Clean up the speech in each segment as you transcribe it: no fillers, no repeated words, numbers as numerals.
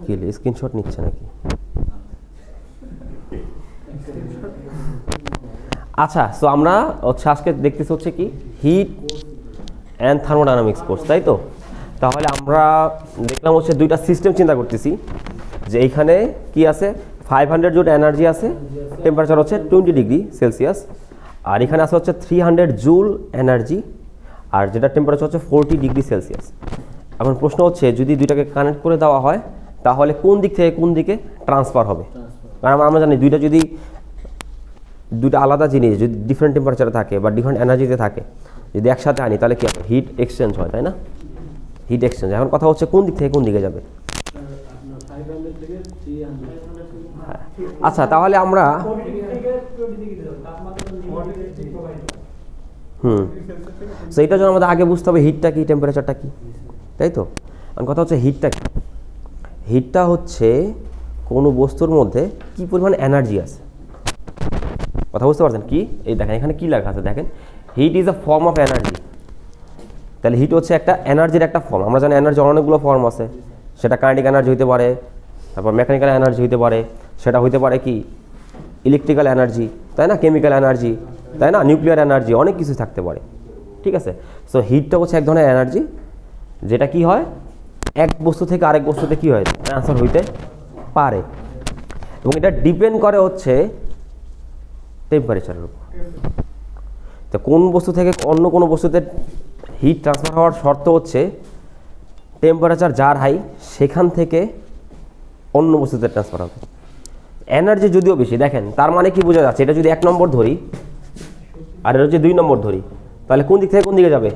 কি স্ক্রিনশট নিচ্ছে নাকি? আচ্ছা, সো আমরা হচ্ছে আজকে দেখতেছি হচ্ছে কি হিট অ্যান্ড থার্মোডাইনামিক্স কোর্স, তাই তো? তাহলে আমরা দেখলাম হচ্ছে দুইটা সিস্টেম চিন্তা করতেছি, যে এইখানে কি আছে 500 জুল এনার্জি আছে, টেম্পারেচার হচ্ছে 20 ডিগ্রি সেলসিয়াস, আর এখানে আছে হচ্ছে 300 জুল এনার্জি, আর যেটা টেম্পারেচার হচ্ছে 40 ডিগ্রি সেলসিয়াস। এখন প্রশ্ন হচ্ছে যদি দুইটাকে কানেক্ট করে দেওয়া হয় তাহলে কোন দিক থেকে কোন দিকে ট্রান্সফার হবে? কারণ আমরা জানি দুইটা আলাদা জিনিস যদি ডিফারেন্ট টেম্পারেচারে থাকে বা ডিফারেন্ট এনার্জিতে থাকে, যদি একসাথে আনি তাহলে কি হবে? হিট এক্সচেঞ্জ হয়, তাই না? Heat exchange. এখন কথা হচ্ছে কোন দিক থেকে কোন দিকে যাবে? আচ্ছা, তাহলে আমরা সো এইটার জন্য আমাদের আগে বুঝতে হবে হিটটা কি, টেম্পারেচারটা কি, তাই তো? কারণ কথা হচ্ছে হিটটা কি? হিটটা হচ্ছে কোনো বস্তুর মধ্যে কি পরিমাণ এনার্জি আছে। কথা বুঝতে পারছেন কি? এই দেখেন এখানে কি লেখা আছে, দেখেন heat is a form of energy. তাহলে হিট হচ্ছে একটা এনার্জির একটা ফর্ম। আমরা জানি এনার্জি অনেকগুলো ফর্ম আছে, সেটা কাইনেটিক এনার্জি হতে পারে, তারপর মেকানিক্যাল এনার্জি হতে পারে, সেটা হতে পারে কি ইলেকট্রিক্যাল এনার্জি, তাই না? কেমিক্যাল এনার্জি, তাই না? নিউক্লিয়ার এনার্জি, অনেক কিছু থাকতে পারে, ঠিক আছে? সো হিটটা হচ্ছে এক ধরনের এনার্জি যেটা কি হয় এক বস্তু থেকে আরেক বস্তুতে কি হয় ট্রান্সফার হইতে পারে, এবং এটা ডিপেন্ড করে হচ্ছে টেম্পারেচারের উপর। তো কোন বস্তু থেকে অন্য কোনো বস্তুতে হিট ট্রান্সফার হওয়ার শর্ত হচ্ছে টেম্পারেচার যার হাই সেখান থেকে অন্য বস্তুতে ট্রান্সফার হবে। এনার্জি যদিও বেশি, দেখেন তার মানে কি বোঝা যাচ্ছে? এটা যদি 1 নম্বর ধরি আর এটা যদি 2 নম্বর ধরি, তাহলে কোন দিক থেকে কোন দিকে যাবে?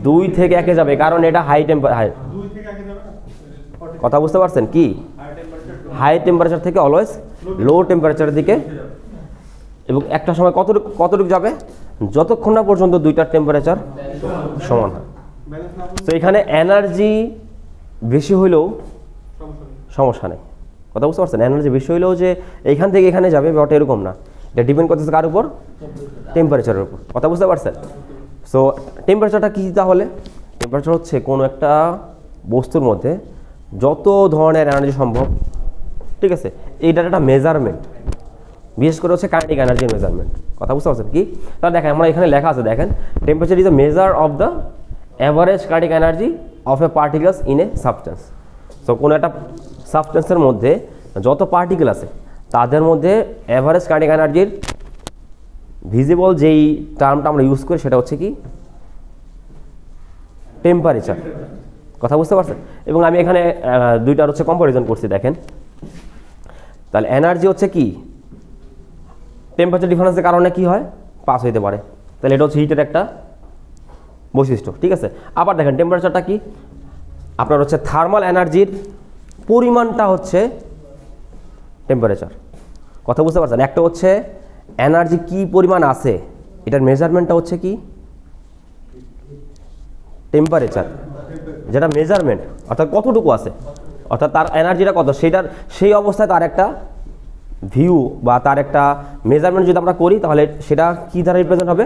2 থেকে 1-এ যাবে, কারণ এটা হাই টেম্পারেচার। কথা বুঝতে পারছেন কি? হাই টেম্পারেচার থেকে অলওয়েজ লো টেম্পারেচারের দিকে, এবং একটা সময় কতটুকু যাবে? যতক্ষণ না পর্যন্ত দুইটার টেম্পারেচার সমান হয়। তো এখানে এনার্জি বেশি হইলেও সমস্যা নেই। কথা বুঝতে পারছেন? এনার্জি বেশি হইলেও যে এইখান থেকে এখানে যাবে ব্যাপারটা এরকম না। এটা ডিপেন্ড করতেছে কার উপর? টেম্পারেচারের উপর। কথা বুঝতে পারছেন? সো টেম্পারেচারটা কী তাহলে? টেম্পারেচার হচ্ছে কোনো একটা বস্তুর মধ্যে যত ধরনের এনার্জি সম্ভব, ঠিক আছে, এইটার একটা মেজারমেন্ট, বিশেষ করে হচ্ছে কাইনেটিক এনার্জির মেজারমেন্ট। কথা বুঝতে পারছেন কি? তাহলে দেখেন আমরা এখানে লেখা আছে, দেখেন temperature is the measure of the average kinetic energy of A particles in a substance. So কোনো একটা সাবস্টেন্সের মধ্যে যত পার্টিকেল আছে তাদের মধ্যে অ্যাভারেজ কাইনেটিক এনার্জির ভিজিবল যেই টার্মটা আমরা ইউজ করি সেটা হচ্ছে কি টেম্পারেচার। কথা বুঝতে পারছেন? এবং আমি এখানে দুইটার হচ্ছে কম্পারিজন করছি, দেখেন তাহলে এনার্জি হচ্ছে কি টেম্পারেচার ডিফারেন্সের কারণে কি হয় পাস হইতে পারে, তাহলে এটা হচ্ছে হিটের একটা বৈশিষ্ট্য, ঠিক আছে? আবার দেখেন টেম্পারেচারটা কি আপনার হচ্ছে থার্মাল এনার্জির পরিমাণটা হচ্ছে টেম্পারেচার। কথা বুঝতে পারছেন? একটা হচ্ছে এনার্জি কি পরিমাণ আছে এটার মেজারমেন্টটা হচ্ছে কি টেম্পারেচার, যেটা মেজারমেন্ট অর্থাৎ কতটুকু আছে, অর্থাৎ তার এনার্জিটা কত, সেই অবস্থায় তার একটা ভিউ বা তার একটা মেজারমেন্ট যদি আমরা করি তাহলে সেটা কি দ্বারা রিপ্রেজেন্ট হবে?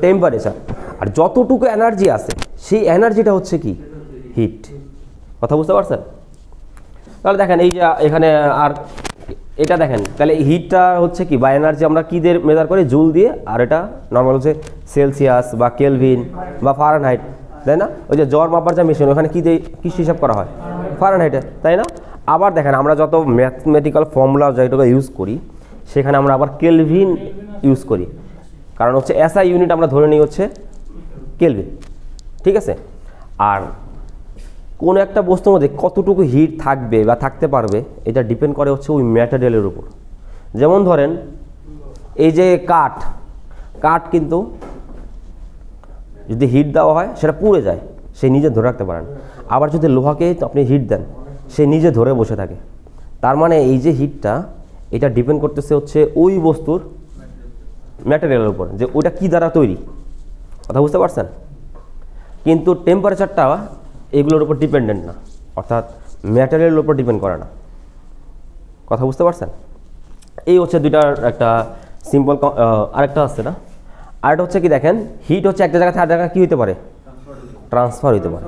টেম্পারেচার। আর যতটুকু এনার্জি আছে সেই এনার্জিটা হচ্ছে কি হিট। কথা বুঝতে পারছেন? তাহলে দেখেন এই যে এখানে আর এটা দেখেন, তাহলে হিটটা হচ্ছে কি বা এনার্জি আমরা কী দিয়ে মেজার করি? জুল দিয়ে, আর এটা নর্মাল হচ্ছে সেলসিয়াস বা কেলভিন বা ফারেনহাইট, তাই না? ওই যে জ্বর মাপার যা মেশিন ওখানে কী দিয়ে কী হিসাব করা হয়? ফারেনহাইটে, তাই না? আবার দেখেন আমরা যত ম্যাথমেটিক্যাল ফর্মুলা যেগুলো ইউজ করি সেখানে আমরা আবার কেলভিন ইউজ করি, কারণ হচ্ছে এসআই ইউনিট আমরা ধরে নিই হচ্ছে কেলভিন, ঠিক আছে? আর কোনো একটা বস্তুর মধ্যে কতটুকু হিট থাকবে বা থাকতে পারবে এটা ডিপেন্ড করে হচ্ছে ওই ম্যাটেরিয়ালের উপর। যেমন ধরেন এই যে কাঠ কিন্তু যদি হিট দেওয়া হয় সেটা পুড়ে যায়, সে নিজে ধরে রাখতে পারেন। আবার যদি লোহাকে আপনি হিট দেন সে নিজে ধরে বসে থাকে। তার মানে এই যে হিটটা এটা ডিপেন্ড করতেছে হচ্ছে ওই বস্তুর ম্যাটেরিয়ালের উপর, যে ওইটা কী দ্বারা তৈরি। কথা বুঝতে পারছেন? কিন্তু টেম্পারেচারটা এগুলোর উপর ডিপেন্ডেন্ট না, অর্থাৎ ম্যাটেরিয়ালের উপর ডিপেন্ড করে না। কথা বুঝতে পারছেন? এই হচ্ছে দুইটার একটা সিম্পল। আরেকটা আছে না, আরেকটা হচ্ছে কি দেখেন হিট হচ্ছে একটা জায়গা থেকে আরেক জায়গায় কী হইতে পারে? ট্রান্সফার হইতে পারে,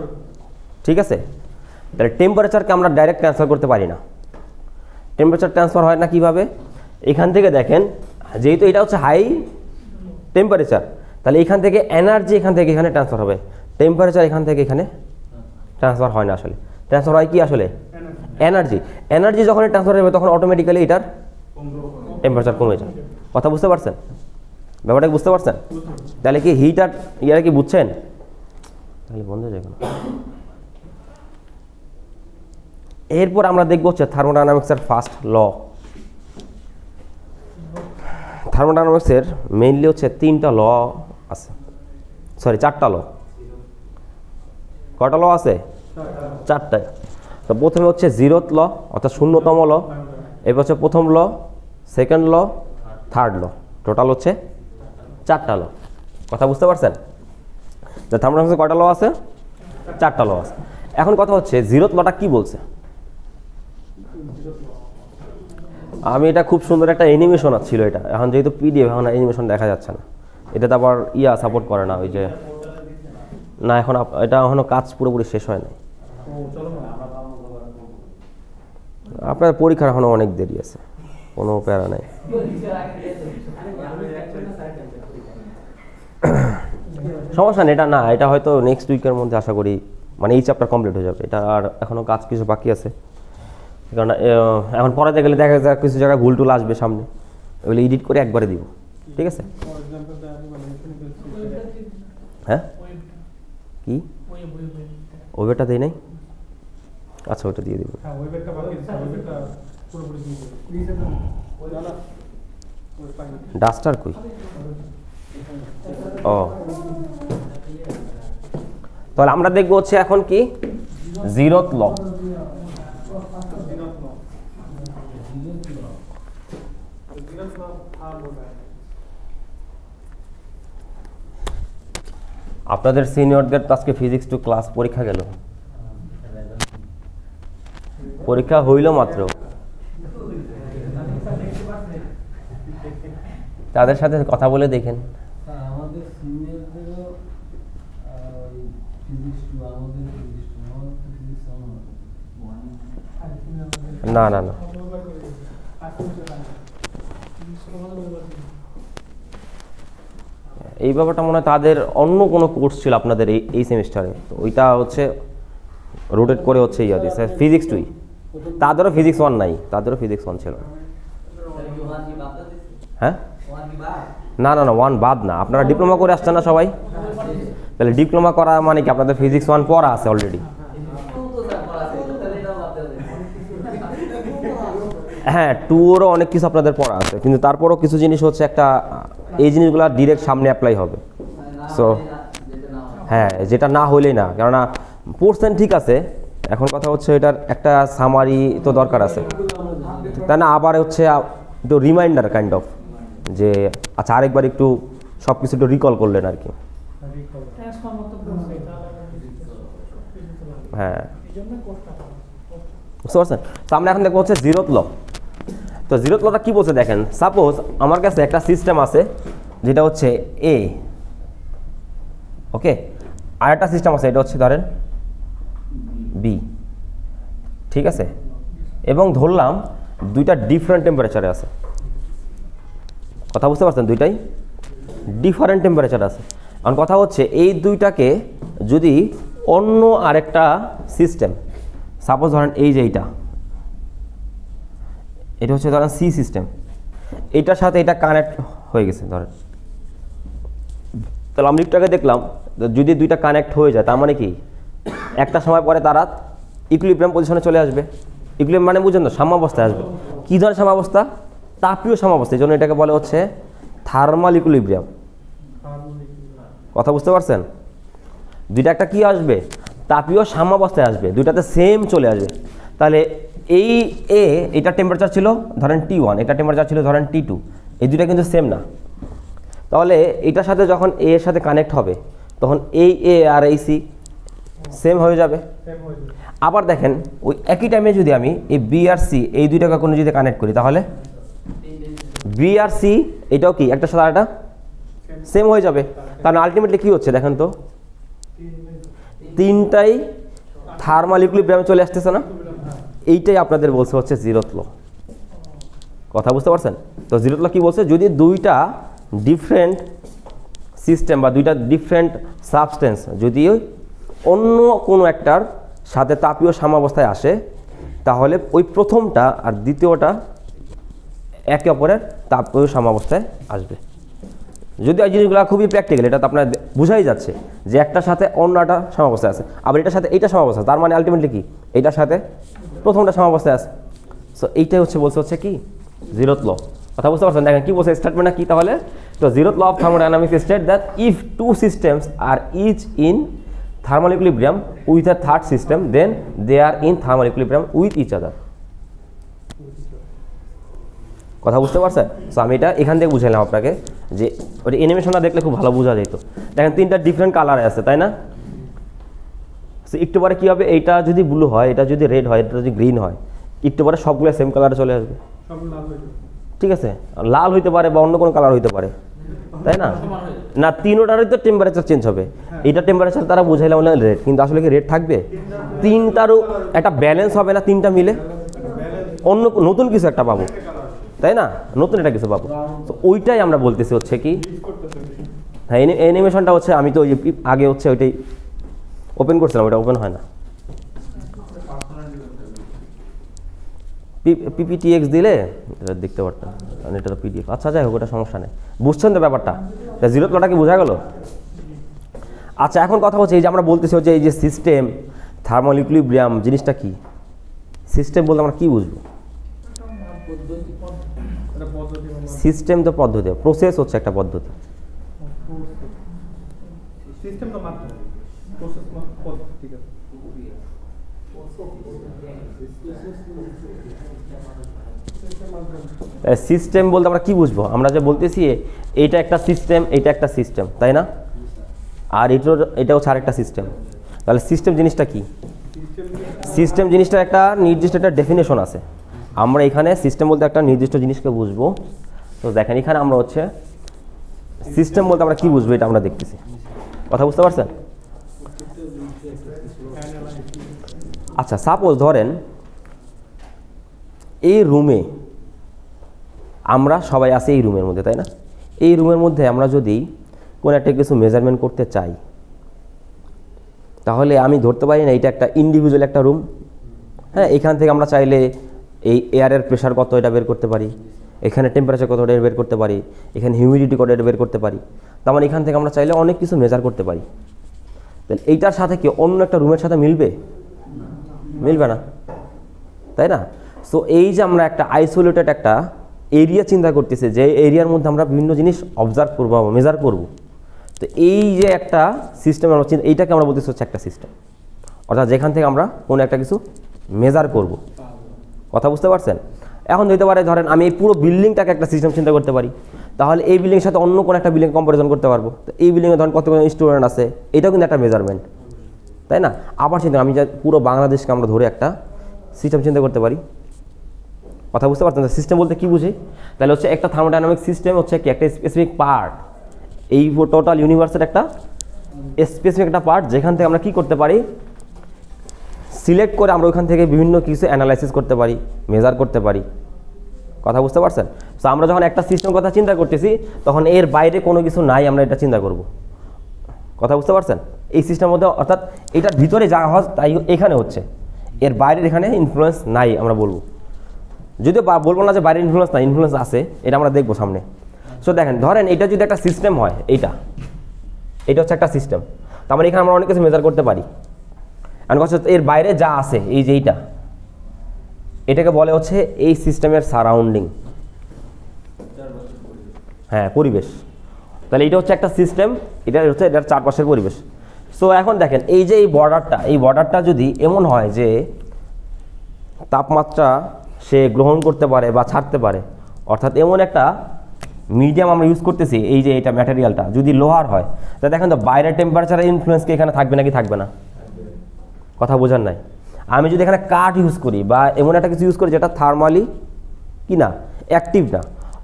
ঠিক আছে? তাহলে টেম্পারেচারকে আমরা ডাইরেক্ট ট্রান্সফার করতে পারি না। টেম্পারেচার ট্রান্সফার হয় না কিভাবে? এখান থেকে দেখেন, যেহেতু এটা হচ্ছে হাই টেম্পারেচার, তাহলে এখান থেকে এনার্জি এখান থেকে এখানে ট্রান্সফার হবে, টেম্পারেচার এখান থেকে এখানে ট্রান্সফার হয় না। আসলে ট্রান্সফার হয় কি? আসলে এনার্জি। এনার্জি যখন ট্রান্সফার হবে তখন অটোমেটিক্যালি এটার টেম্পারেচার কমে যায়। কথা বুঝতে পারছেন? ব্যাপারটা বুঝতে পারছেন? তাহলে কি হিট আর ইয়ার কি বুঝছেন? তাহলে বন্ধ হয়ে যাবে না। এরপর আমরা দেখব হচ্ছে থার্মোডাইনামিক্সের ফার্স্ট ল। থার্মোডাইনামিক্সের মেইনলি হচ্ছে 3টা ল আছে, সরি 4টা ল। কটা ল আছে? 4টা। তো প্রথমে হচ্ছে 0th ল অর্থাৎ 0তম ল, এরপর হচ্ছে প্রথম law, second law, third law. Total হচ্ছে 4টা ল। কথা বুঝতে পারছেন? যে থার্মোডাইনামিক্সে কয়টা ল আছে? 4টা ল আছে। এখন কথা হচ্ছে 0th লটা কি বলছে? আমি এটা খুব সুন্দর একটা অ্যানিমেশন ছিল এটা, এখন যেহেতু পিডিএফ এখন অ্যানিমেশন দেখা যাচ্ছে না, এটাতে আবার সাপোর্ট করে না, ওই যে না এখন এটা এখনো কাজ পুরোপুরি শেষ হয় নাই। আপনার পরীক্ষার এখনো অনেক দেরি আছে, কোনো প্যারা নাই। সমস্যা নেই, এটা না, এটা হয়তো নেক্সট উইকের মধ্যে আশা করি মানে এই চ্যাপ্টার কমপ্লিট হয়ে যাবে। এটা আর এখনো কাজ কিছু বাকি আছে, কারণ এখন পড়াতে গেলে দেখা যায় কিছু জায়গায় ভুল টুল আসবে সামনে, ওগুলো এডিট করে একবারে দিব। ঠিক আছে? হ্যাঁ কি ওয়েবটা দেই নাই? আচ্ছা ওইটা দিয়ে দিব। ডাস্টার কই? ও তাহলে আমরা দেখবো হচ্ছে এখন কি 0th ল। আপনাদের সিনিয়রদের তো আজকে ফিজিক্স 2 ক্লাস পরীক্ষা গেল, পরীক্ষা হইল মাত্র, তাদের সাথে কথা বলে দেখেন। না না না, এই ব্যাপারটা মনে হয় তাদের অন্য কোনো কোর্স ছিল আপনাদের এই সেমিস্টারে, তো ওইটা হচ্ছে রোটেট করে হচ্ছে ইয়া দিচ্ছে ফিজিক্স 2। তাদেরও ফিজিক্স 1 নাই, তাদেরও ফিজিক্স 1 ছিল। হ্যাঁ না না না, 1 বাদ না, আপনারা ডিপ্লোমা করে আসছেন না সবাই, তাহলে ডিপ্লোমা করা মানে কি আপনাদের ফিজিক্স 1 পড়া আছে অলরেডি। হ্যাঁ 2-রও অনেক কিছু আপনাদের পড়া আছে, কিন্তু তারপরও কিছু জিনিস হচ্ছে একটা এই জিনিসগুলো ডিরেক্ট সামনে অ্যাপ্লাই হবে। সো হ্যাঁ, যেটা না হইলেই না, কেননা পড়ছেন ঠিক আছে, এখন কথা হচ্ছে এটার একটা সামারি তো দরকার আছে, তাই না? আবার হচ্ছে একটু রিমাইন্ডার কাইন্ড অফ, যে আচ্ছা আরেকবার একটু সব কিছু একটু রিকল করলেন আর কি। হ্যাঁ বুঝতে পারছেন? তো আমরা এখন দেখবো হচ্ছে 0th ল। তো 0th লটা কি বলছে দেখেন, সাপোজ আমার কাছে একটা সিস্টেম আছে যেটা হচ্ছে এ, ওকে, আর একটা সিস্টেম আছে এটা হচ্ছে ধরেন বি, ঠিক আছে, এবং ধরলাম দুইটা ডিফারেন্ট টেম্পারেচারে আছে। কথা বুঝতে পারছেন? দুইটাই ডিফারেন্ট টেম্পারেচার আছে। এখন কথা হচ্ছে এই দুইটাকে যদি অন্য আরেকটা সিস্টেম, সাপোজ ধরেন এই যে এটা হচ্ছে ধরেন সি সিস্টেম, এটার সাথে এটা কানেক্ট হয়ে গেছে ধরেন, তাহলে আমরা একটু আগে দেখলাম যদি দুইটা কানেক্ট হয়ে যায় তার মানে কি একটা সময় পরে তারা ইকুইলিব্রিয়াম পজিশনে চলে আসবে। ইকুইলিব্রিয়াম মানে বুঝেন তো, সাম্যাবস্থায় আসবে। কী ধরনের সাম্যাবস্থা? তাপীয় সাম্যাবস্থা, এই জন্য এটাকে বলে হচ্ছে থার্মাল ইকুইলিব্রিয়াম। কথা বুঝতে পারছেন? দুইটা একটা কি আসবে? তাপীয় সাম্যাবস্থায় আসবে, দুইটাতে সেম চলে আসবে। তাহলে এই এটা টেম্পারেচার ছিল ধরেন T1, এটা টেম্পারেচার ছিল ধরেন T2, এই দুইটা কিন্তু সেম না। তাহলে এটার সাথে যখন এ এর সাথে কানেক্ট হবে তখন এই এ আর এই সি সেম হয়ে যাবে। আবার দেখেন ওই একই টাইমে যদি আমি এই বি আর সি এই দুইটাকে কোনো যদি কানেক্ট করি তাহলে বি আর সি এটাও কি একটা সাথে আরেকটা সেম হয়ে যাবে। কারণ আলটিমেটলি কী হচ্ছে দেখেন তো, তিনটাই থার্মাল ইকুইলিব্রিয়ামে চলে আসতেছে না, এইটাই আপনাদের বলছে হচ্ছে জিরোথ ল। কথা বুঝতে পারছেন? তো জিরোথ ল কি বলছে, যদি দুইটা ডিফারেন্ট সিস্টেম বা দুইটা ডিফারেন্ট সাবস্টেন্স যদি অন্য কোনো একটার সাথে তাপীয় সাম্যাবস্থায় আসে, তাহলে ওই প্রথমটা আর দ্বিতীয়টা একে অপরের তাপীয় সাম্যাবস্থায় আসবে। যদি এই জিনিসগুলো খুবই প্র্যাকটিক্যাল, এটা তো আপনার বোঝাই যাচ্ছে যে একটার সাথে অন্যটা সাম্যাবস্থায় আছে, আবার এটার সাথে এইটা সাম্যাবস্থা, তার মানে আলটিমেটলি কি এইটার সাথে প্রথমটা সাম্যাবস্থায় আছে। সো এইটাই বলছে হচ্ছে কি জিরোথ ল। কথা বুঝতে পারছেন? দেখেন কি বলছে স্টেটমেন্টটা কি তাহলে। তো zeroth law of thermodynamics state that if two systems are each in thermal equilibrium with a third system, then they are in thermal equilibrium with each other. কথা বুঝতে পারছেন? সো আমি এটা এখান থেকে বুঝাইলাম আপনাকে, যে ওই অ্যানিমেশনটা দেখলে খুব ভালো বোঝা যেত। দেখেন তিনটা ডিফারেন্ট কালারে আছে, তাই না? সো একটু পরে কী হবে, এইটা যদি ব্লু হয়, এটা যদি রেড হয়, এটা যদি গ্রিন হয়, একটু পরে সবগুলো সেম কালারে চলে আসবে। ঠিক আছে, লাল হইতে পারে বা অন্য কোনো কালার হইতে পারে, তাই না? না, তিনোটারই তো টেম্পারেচার চেঞ্জ হবে। এইটা টেম্পারেচার তারা বুঝাইলাম রেড, কিন্তু আসলে কি রেড থাকবে? তিনটারও একটা ব্যালেন্স হবে না, তিনটা মিলে অন্য নতুন কিছু একটা পাবো, তাই না? নতুন একটা কিছু পাবো। তো ওইটাই আমরা বলতেছি হচ্ছে কি, হ্যাঁ অ্যানিমেশনটা হচ্ছে আমি তো ওই যে আগে হচ্ছে ওইটাই ওপেন করছিলাম, ওইটা ওপেন হয় না। পিপিটিএক্স দিলে এটা দেখতে পারতাম, কারণ এটা তো পিডিএফ। আচ্ছা যাই হোক, ওটা সমস্যা নেই, বুঝছেন তো ব্যাপারটা? জিরোথ লটা কি বোঝা গেল? আচ্ছা এখন কথা হচ্ছে এই যে আমরা বলতেছি হচ্ছে এই যে সিস্টেম থার্মাল ইকুইলিব্রিয়াম জিনিসটা কি? সিস্টেম বলতে আমরা কি বুঝবো? সিস্টেম তো পদ্ধতি, প্রসেস হচ্ছে একটা পদ্ধতি। সিস্টেম বলতে আমরা কি বুঝবো? আমরা যে বলতেছি এইটা একটা সিস্টেম, এইটা একটা সিস্টেম, তাই না? আর এটা হচ্ছে আরেকটা সিস্টেম। তাহলে সিস্টেম জিনিসটা কি? সিস্টেম জিনিসটা একটা নির্দিষ্ট একটা ডেফিনেশন আছে। আমরা এখানে সিস্টেম বলতে একটা নির্দিষ্ট জিনিসকে বুঝবো। তো দেখেন এখানে আমরা হচ্ছে সিস্টেম বলতে আমরা কি বুঝবো এটা আমরা দেখতেছি। কথা বুঝতে পারছেন? আচ্ছা সাপোজ ধরেন এই রুমে আমরা সবাই আছি, এই রুমের মধ্যে, তাই না? এই রুমের মধ্যে আমরা যদি কোনো একটা কিছু মেজারমেন্ট করতে চাই, তাহলে আমি ধরতে পারি না এটা একটা ইন্ডিভিজুয়াল একটা রুম। হ্যাঁ, এখান থেকে আমরা চাইলে এই এয়ারের প্রেশার কত এটা বের করতে পারি, এখানে টেম্পারেচার কত এটা বের করতে পারি, এখানে হিউমিডিটি কত এটা বের করতে পারি। তার মানে এখান থেকে আমরা চাইলে অনেক কিছু মেজার করতে পারি। তাহলে এইটার সাথে কি অন্য একটা রুমের সাথে মিলবে? মিলবে না, তাই না? সো এই যে আমরা একটা আইসোলেটেড একটা এরিয়া চিন্তা করতেছি, যে এরিয়ার মধ্যে আমরা বিভিন্ন জিনিস অবজার্ভ করবো, মেজার করব। তো এই যে একটা সিস্টেম আমরা চিন্তা, এইটাকে আমরা বলতেছি হচ্ছে একটা সিস্টেম, অর্থাৎ যেখান থেকে আমরা কোনো একটা কিছু মেজার করব। কথা বুঝতে পারছেন? এখন হতে পারে ধরেন আমি এই পুরো বিল্ডিংটাকে একটা সিস্টেম চিন্তা করতে পারি, তাহলে এই বিল্ডিংয়ের সাথে অন্য কোনো একটা বিল্ডিং কম্পারিজন করতে পারবো। তো এই বিল্ডিংয়ে ধরেন কত স্টুডেন্ট আছে, এটাও কিন্তু একটা মেজারমেন্ট, তাই না? আবার চিন্তা আমি যে পুরো বাংলাদেশকে আমরা ধরে একটা সিস্টেম চিন্তা করতে পারি। কথা বুঝতে পারছেন? সিস্টেম বলতে কি বুঝি? তাহলে হচ্ছে একটা থার্মোডাইনামিক সিস্টেম হচ্ছে কি একটা স্পেসিফিক পার্ট, এই টোটাল ইউনিভার্সের একটা স্পেসিফিক একটা পার্ট, যেখান থেকে আমরা কি করতে পারি, সিলেক্ট করে আমরা ওইখান থেকে বিভিন্ন কিছু অ্যানালাইসিস করতে পারি, মেজার করতে পারি। কথা বুঝতে পারছেন? সো আমরা যখন একটা সিস্টেম কথা চিন্তা করতেছি, তখন এর বাইরে কোনো কিছু নাই, আমরা এটা চিন্তা করব। কথা বুঝতে পারছেন? এই সিস্টেমের মধ্যে, অর্থাৎ এটার ভিতরে যা হয় তাই এখানে হচ্ছে, এর বাইরের এখানে ইনফ্লুয়েন্স নাই আমরা বলবো। যদিও বলবো না যে বাইরের ইনফ্লুয়েন্স নাই, ইনফ্লুয়েন্স আছে, এটা আমরা দেখবো সামনে। সো দেখেন ধরেন এটা যদি একটা সিস্টেম হয়, এটা হচ্ছে একটা সিস্টেম, তার মানে এখানে আমরা অনেক কিছু মেজার করতে পারি। আর এর বাইরে যা আছে, এই যে এটাকে বলে হচ্ছে এই সিস্টেমের সারাউন্ডিং, হ্যাঁ পরিবেশ। তাহলে এটা হচ্ছে একটা সিস্টেম, এটা হচ্ছে এটার চারপাশের পরিবেশ। সো এখন দেখেন এই যে এই বর্ডারটা যদি এমন হয় যে তাপমাত্রা সে গ্রহণ করতে পারে বা ছাড়তে পারে, অর্থাৎ এমন একটা মিডিয়াম আমরা ইউজ করতেছি, এই যে এটা ম্যাটেরিয়ালটা যদি লোহার হয়, তা দেখেন তো বাইরের টেম্পারেচারের ইনফ্লুয়েন্স কি এখানে থাকবে নাকি থাকবে না? কথা বোঝার নাই। আমি যদি এখানে কাঠ ইউজ করি বা এমন একটা কিছু ইউজ করি যেটা থার্মালি কি না, অ্যাক্টিভ না,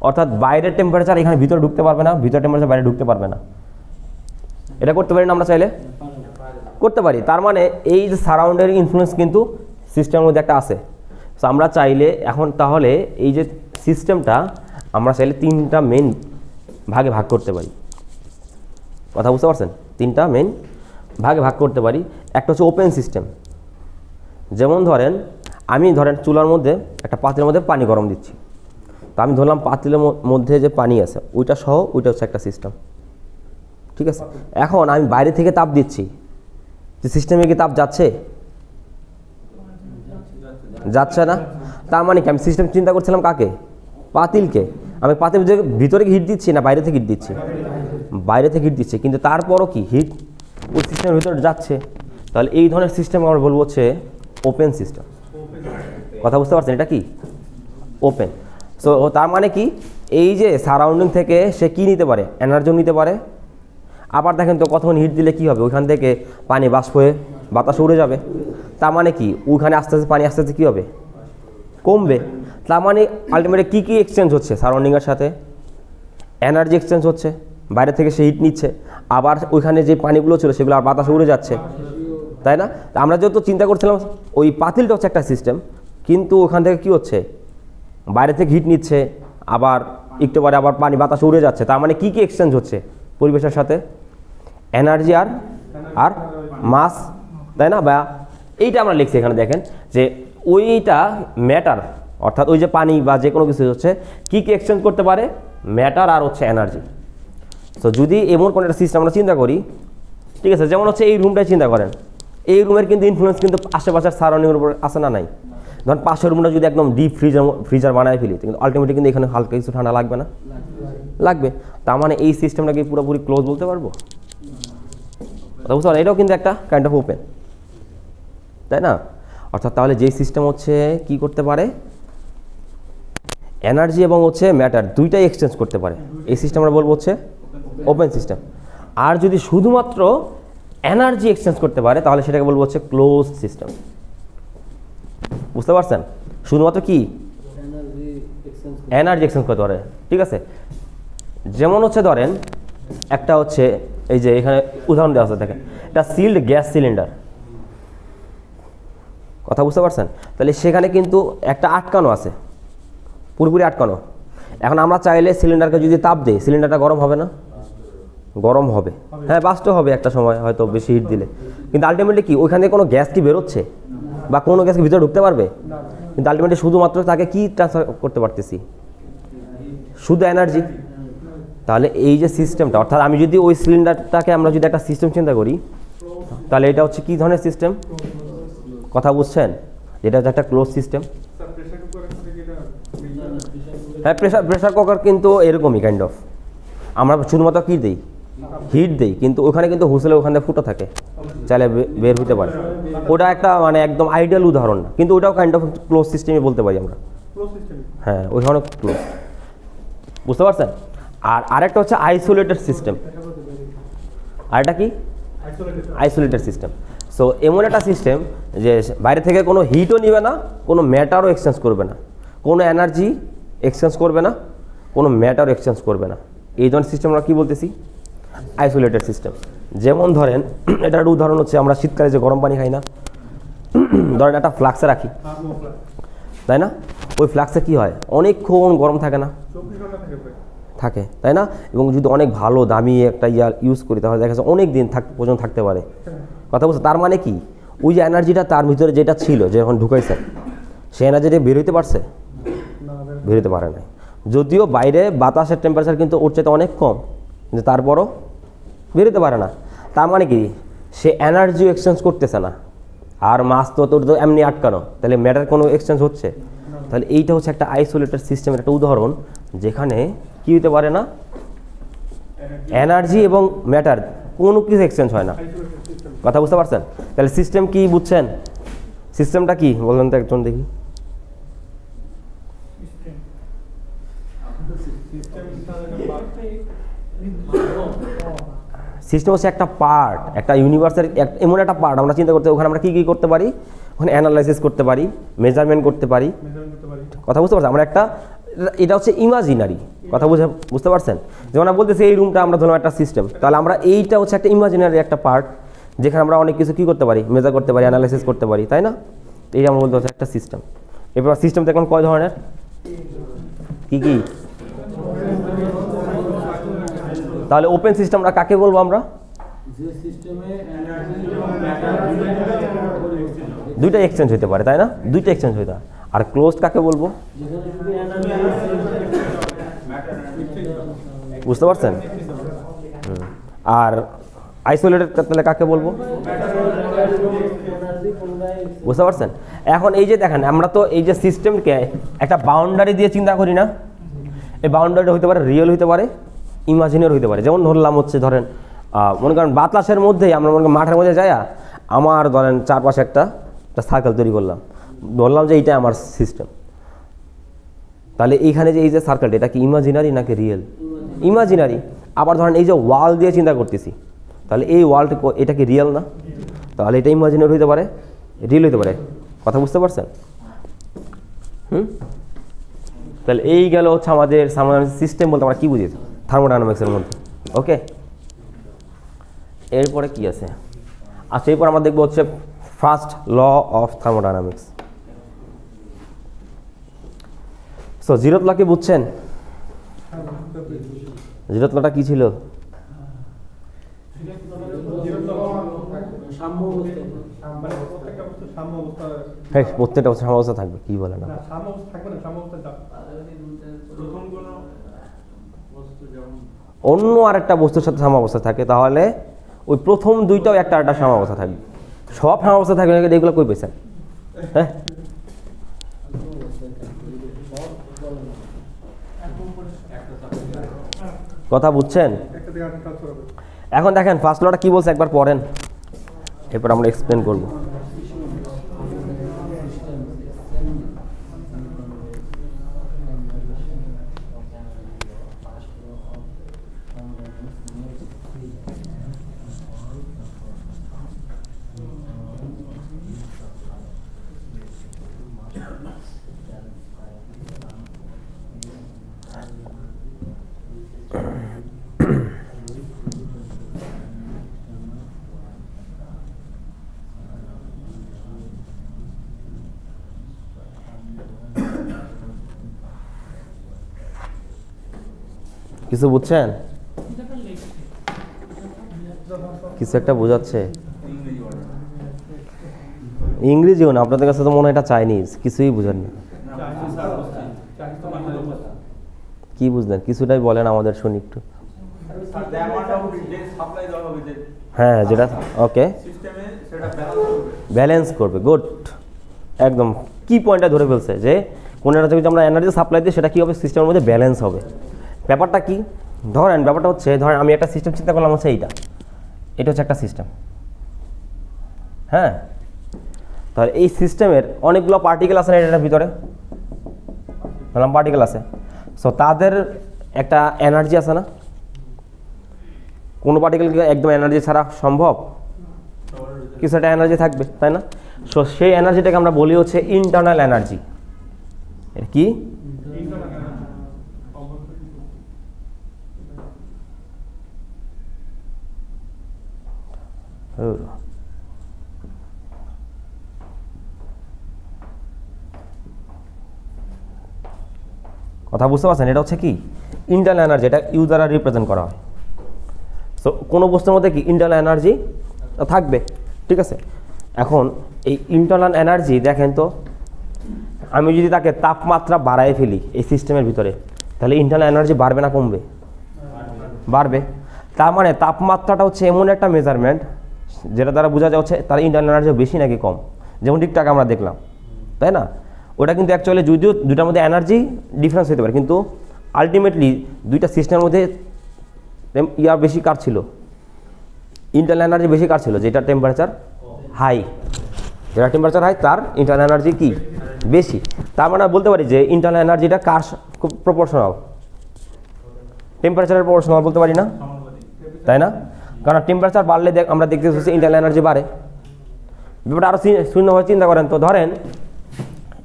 অর্থাৎ বাইরের টেম্পারেচার এখানে ভিতরে ঢুকতে পারবে না, ভিতরের টেম্পারেচার বাইরে ঢুকতে পারবে না, এটা করতে পারি না আমরা চাইলে? করতে পারি। তার মানে এই যে সারাউন্ডের ইনফ্লুয়েন্স কিন্তু সিস্টেমের মধ্যে একটা আছে। সো আমরা চাইলে এখন তাহলে এই যে সিস্টেমটা আমরা চাইলে 3টা মেন ভাগে ভাগ করতে পারি। কথা বুঝতে পারছেন? 3টা মেন ভাগে ভাগ করতে পারি। একটা হচ্ছে ওপেন সিস্টেম, যেমন ধরেন আমি চুলার মধ্যে একটা পাত্রের মধ্যে পানি গরম দিচ্ছি, তো আমি ধরলাম পাতিলের মধ্যে যে পানি আছে ওইটা সহ ওইটা হচ্ছে একটা সিস্টেম, ঠিক আছে। এখন আমি বাইরে থেকে তাপ দিচ্ছি, যে সিস্টেমে কি তাপ যাচ্ছে? যাচ্ছে না। তার মানে কি আমি সিস্টেম চিন্তা করছিলাম কাকে? পাতিলকে। আমি পাতিল ভিতরে হিট দিচ্ছি না বাইরে থেকে হিট দিচ্ছি? বাইরে থেকে হিট দিচ্ছে, কিন্তু তারপরও কি হিট ওই সিস্টেমের ভিতরে যাচ্ছে। তাহলে এই ধরনের সিস্টেম আমরা বলবো হচ্ছে ওপেন সিস্টেম। কথা বুঝতে পারছেন? এটা কি ওপেন। সো তার মানে কি এই যে সারাউন্ডিং থেকে সে কি নিতে পারে? এনার্জি নিতে পারে। আবার দেখেন তো কতক্ষণ হিট দিলে কি হবে? ওইখান থেকে পানি বাষ্প হয়ে বাতাসে উড়ে যাবে। তার মানে কি ওইখানে আস্তে আস্তে পানি আস্তে আস্তে কী হবে? কমবে। তার মানে আলটিমেটলি কী কী এক্সচেঞ্জ হচ্ছে? সারাউন্ডিংয়ের সাথে এনার্জি এক্সচেঞ্জ হচ্ছে, বাইরে থেকে সে হিট নিচ্ছে, আবার ওইখানে যে পানিগুলো ছিল সেগুলো আর বাতাসে উড়ে যাচ্ছে, তাই না? আমরা যেহেতু চিন্তা করছিলাম ওই পাতিলটা হচ্ছে একটা সিস্টেম, কিন্তু ওখান থেকে কি হচ্ছে? বাইরে থেকে হিট নিচ্ছে, আবার একটু পরে আবার পানি বাতাসে উড়ে যাচ্ছে। তার মানে কী কী এক্সচেঞ্জ হচ্ছে পরিবেশের সাথে? এনার্জি আর মাস, তাই না? বা এইটা আমরা লিখছি এখানে দেখেন যে ওইটা ম্যাটার, অর্থাৎ ওই যে পানি বা যে কোনো কিছু হচ্ছে কী কী এক্সচেঞ্জ করতে পারে? ম্যাটার আর হচ্ছে এনার্জি। তো যদি এমন কোনো একটা সিস্টেম আমরা চিন্তা করি, ঠিক আছে, যেমন হচ্ছে এই রুমটাই চিন্তা করেন, এই রুমের কিন্তু ইনফ্লুয়েন্স কিন্তু আশেপাশের সারাউন্ডিংয়ের উপর আসে না? নাই। ধরুন পাশের রুমটা যদি একদম ডিপ ফ্রিজার বানায় ফেলি, কিন্তু আলটিমেটলি কিন্তু এখানে হালকা কিছু ঠান্ডা লাগবে না? লাগবে। তার মানে এই সিস্টেমটাকে পুরোপুরি ক্লোজ বলতে পারবো? বুঝতে পারেন? এটাও কিন্তু একটা কাইন্ড অফ ওপেন, তাই না? অর্থাৎ তাহলে যেই সিস্টেম হচ্ছে কি করতে পারে? এনার্জি এবং হচ্ছে ম্যাটার দুইটাই এক্সচেঞ্জ করতে পারে, এই সিস্টেম আমরা বলবো হচ্ছে ওপেন সিস্টেম। আর যদি শুধুমাত্র এনার্জি এক্সচেঞ্জ করতে পারে তাহলে সেটাকে বলবো হচ্ছে ক্লোজ সিস্টেম। বুঝতে পারছেন? শুধুমাত্র কি এনার্জি এক্সচেঞ্জ করতে পারে, ঠিক আছে। যেমন হচ্ছে ধরেন একটা হচ্ছে এই যে এখানে উদাহরণ দেওয়া আছে, দেখেন এটা সিল্ড গ্যাস সিলিন্ডার। কথা বুঝতে পারছেন? তাহলে সেখানে কিন্তু একটা আটকানো আছে, পুরোপুরি আটকানো। এখন আমরা চাইলে সিলিন্ডারকে যদি তাপ দিই, সিলিন্ডারটা গরম হবে না? গরম হবে, হ্যাঁ, বাস্ট হবে একটা সময় হয়তো বেশি হিট দিলে, কিন্তু আলটিমেটলি কি ওইখান থেকে কোনো গ্যাস কি বেরোচ্ছে বা কোনো গ্যাস কি ভিতরে ঢুকতে পারবে? কিন্তু আলটিমেটলি শুধুমাত্র তাকে কি ট্রান্সফার করতে পারতেছি? শুধু এনার্জি। তাহলে এই যে সিস্টেমটা, অর্থাৎ আমি যদি ওই সিলিন্ডারটাকে আমরা যদি একটা সিস্টেম চিন্তা করি, তাহলে এটা হচ্ছে কী ধরনের সিস্টেম? কথা বুঝছেন? যেটা হচ্ছে একটা ক্লোজ সিস্টেম। হ্যাঁ, প্রেশার কুকার কিন্তু এরকমই কাইন্ড অফ। আমরা শুধুমাত্র কী দিই? হিট দিই, কিন্তু ওখানে কিন্তু হুসেলে ওখানে ফুটো থাকে, চাইলে বের হতে পারে। ওটা একটা মানে একদম আইডিয়াল উদাহরণ না, কিন্তু ওটাও কাইন্ড অফ ক্লোজ সিস্টেমই বলতে পারি আমরা। হ্যাঁ, ওইখানে ক্লোজ। বুঝতে পারছেন? আর আরেকটা হচ্ছে আইসোলেটেড সিস্টেম। আরেকটা কি? Isolated system. সো এমন একটা সিস্টেম যে বাইরে থেকে কোনো হিটও নিবে না, কোনো ম্যাটারও এক্সচেঞ্জ করবে না, কোনো এনার্জি এক্সচেঞ্জ করবে না, কোনো ম্যাটারও এক্সচেঞ্জ করবে না। এই ধরনের সিস্টেম আমরা কী বলতেছি? Isolated system. যেমন ধরেন এটার উদাহরণ হচ্ছে আমরা শীতকালে যে গরম পানি খাই না, ধরেন একটা ফ্লাক্সে রাখি, তাই না? ওই ফ্লাক্সে কী হয়? অনেকক্ষণ গরম থাকে না? থাকে, তাই না? এবং যদি অনেক ভালো দামি একটা ইউজ করি তাহলে দেখা যাচ্ছে অনেক দিন পর্যন্ত থাকতে পারে। কথা বলছে? তার মানে কি ওই যে এনার্জিটা তার ভিতরে যেটা ছিল, যে যখন ঢুকাইছে, সে এনার্জিটা বের হইতে পারছে? বের হইতে পারে না। যদিও বাইরে বাতাসের টেম্পারেচার কিন্তু ওর চাইতে অনেক কম, কিন্তু তারপরও বের হইতে পারে না। তার মানে কি সে এনার্জিও এক্সচেঞ্জ করতেছে না। আর মাস তো তোর তো এমনি আটকানো, তাহলে ম্যাটার কোনো এক্সচেঞ্জ হচ্ছে? তাহলে এইটা হচ্ছে একটা আইসোলেটেড সিস্টেমের একটা উদাহরণ, যেখানে কি হতে পারে না? এনার্জি এবং ম্যাটার কোনো কিছু এক্সচেঞ্জ হয় না। কথা বুঝতে পারছেন? তাহলে সিস্টেম কি বুঝছেন? সিস্টেমটা কি বললেন তো একজন দেখি। সিস্টেম হচ্ছে একটা পার্ট, একটা ইউনিভার্সের এমন একটা পার্ট। আমরা চিন্তা করতে ওখানে আমরা কী কী করতে পারি? ওখানে অ্যানালাইসিস করতে পারি, মেজারমেন্ট করতে পারি। কথা বুঝতে পারছেন? আমরা একটা, এটা হচ্ছে ইমাজিনারি। কথা বুঝতে পারছেন? যেমন আমরা বলতেছি এই রুমটা আমরা ধরলাম একটা সিস্টেম, তাহলে আমরা এইটা হচ্ছে একটা ইমাজিনারি একটা পার্ট, যেখানে আমরা অনেক কিছু কী করতে পারি, মেজার করতে পারি, অ্যানালাইসিস করতে পারি, তাই না? এই আমরা বলতে পারছি একটা সিস্টেম। এবার সিস্টেম দেখুন কয় ধরনের, কী কী? তাহলে ওপেন সিস্টেম আমরা কাকে বলবো? আমরা দুইটা এক্সচেঞ্জ হতে পারে, তাই না? দুইটা এক্সচেঞ্জ হতে পারে। আর ক্লোজড কাকে বলবো? বুঝতে পারছেন? আর আইসোলেটেড তাহলে কাকে বলবো? বুঝতে পারছেন? এখন এই যে দেখেন, আমরা তো এই যে সিস্টেমকে একটা বাউন্ডারি দিয়ে চিন্তা করি না? এই বাউন্ডারিটা হতে পারে রিয়েল, হতে পারে ইমাজিনারি হতে পারে। যেমন ধরলাম হচ্ছে ধরেন মনে করেন বাতাসের মধ্যেই আমরা মনে করেন মাঠের মধ্যে যাই, আমার ধরেন চারপাশে একটা সার্কেল তৈরি করলাম, ধরলাম যে এইটা আমার সিস্টেম। তাহলে এইখানে যে এই যে সার্কেলটা, এটা কি ইমাজিনারি নাকি রিয়েল? ইমাজিনারি। আবার ধরেন এই যে ওয়াল দিয়ে চিন্তা করতেছি, তাহলে এই ওয়ালটা এটা কি রিয়েল না? তাহলে এটা ইমাজিনারি হতে পারে, রিয়েল হতে পারে। কথা বুঝতে পারছেন? তাহলে এই গেল হচ্ছে আমাদের সিস্টেম বলতে আমরা কী বুঝি থার্মোডাইনামিক্সের মধ্যে। ওকে, এরপরে কি আছে? আচ্ছা, এরপর আমরা দেখবো হচ্ছে first law of thermodynamics. So zeroth law কি বুঝছেন? জিরোথ লটা কি ছিল? হ্যাঁ, প্রত্যেকটা সাম্য অবস্থা থাকবে। কি বলে না, অন্য আরেকটা বস্তুর সাথে সাম্য অবস্থা থাকে, তাহলে ওই প্রথম দুইটাও একটা আরেকটা সাম্য অবস্থা থাকবে। সব সাম্য অবস্থা থাকবে না, এগুলো কই পেয়েছেন? হ্যাঁ, কথা বুঝছেন? এখন দেখেন ফার্স্ট লটা কি বলছে একবার পড়েন, এরপর আমরা এক্সপ্লেন করব। কিছু বুঝছেন? কিছু একটা বোঝাচ্ছে? ইংরেজিও না, আপনাদের কাছে তো মনে হয় এটা চাইনিজ। কিছুই বুঝেন না। কি বুঝলেন? কিছুটাই বলেন আমাদের, শুনি একটু। হ্যাঁ, যেটা ওকে ব্যালেন্স করবে। গুড, একদম কি পয়েন্টটা ধরে ফেলছে যে কোনো একটা যদি আমরা এনার্জি সাপ্লাই দিই, সেটা কী হবে? সিস্টেমের মধ্যে ব্যালেন্স হবে। ব্যাপারটা কি? ধরেন ব্যাপারটা হচ্ছে, ধরেন আমি একটা সিস্টেম চিন্তা করলাম হচ্ছে এটা হচ্ছে একটা সিস্টেম। হ্যাঁ, তাহলে এই সিস্টেমের অনেকগুলো পার্টিকেল আছে না এটার ভিতরে, বললাম পার্টিকেল আছে। সো তাদের একটা এনার্জি আছে না? কোনো পার্টিকেল একদম এনার্জি ছাড়া সম্ভব? কিছু একটা এনার্জি থাকবে, তাই না? সো সেই এনার্জিটাকে আমরা বলি হচ্ছে ইন্টারনাল এনার্জি। এর কি? কথা বুঝতে পারছেন? এটা হচ্ছে কি ইন্টারনাল এনার্জি, এটা ইউ দ্বারা রিপ্রেজেন্ট করা হয়। সো কোনো বস্তুর মধ্যে কি ইন্টারনাল এনার্জি থাকবে, ঠিক আছে? এখন এই ইন্টারনাল এনার্জি দেখেন তো, আমি যদি তাকে তাপমাত্রা বাড়ায় ফেলি এই সিস্টেমের ভিতরে, তাহলে ইন্টারনাল এনার্জি বাড়বে না কমবে? বাড়বে। তার মানে তাপমাত্রাটা হচ্ছে এমন একটা মেজারমেন্ট যেটা দ্বারা বোঝা যাচ্ছে তার ইন্টারনাল এনার্জি বেশি নাকি কম। যেমন দিকটাকে আমরা দেখলাম, তাই না? ওটা কিন্তু অ্যাকচুয়ালি যদিও দুটার মধ্যে এনার্জি ডিফারেন্স হতে পারে, কিন্তু আলটিমেটলি দুইটা সিস্টেমের মধ্যে ইয়ার বেশি কার ছিল? ইন্টারনাল এনার্জি বেশি কার ছিল? যেটা টেম্পারেচার হাই, যেটা টেম্পারেচার হাই তার ইন্টারনাল এনার্জি কি বেশি। তার মানে বলতে পারি যে ইন্টারনাল এনার্জিটা কার খুব প্রপোর্শনাল? টেম্পারেচারের প্রপোর্শনাল বলতে পারি না, তাই না? কারণ টেম্পারেচার বাড়লে আমরা দেখতে পাচ্ছি ইন্টারনাল এনার্জি বাড়ে। ব্যাপারটা আরও শূন্যভাবে চিন্তা করেন তো। ধরেন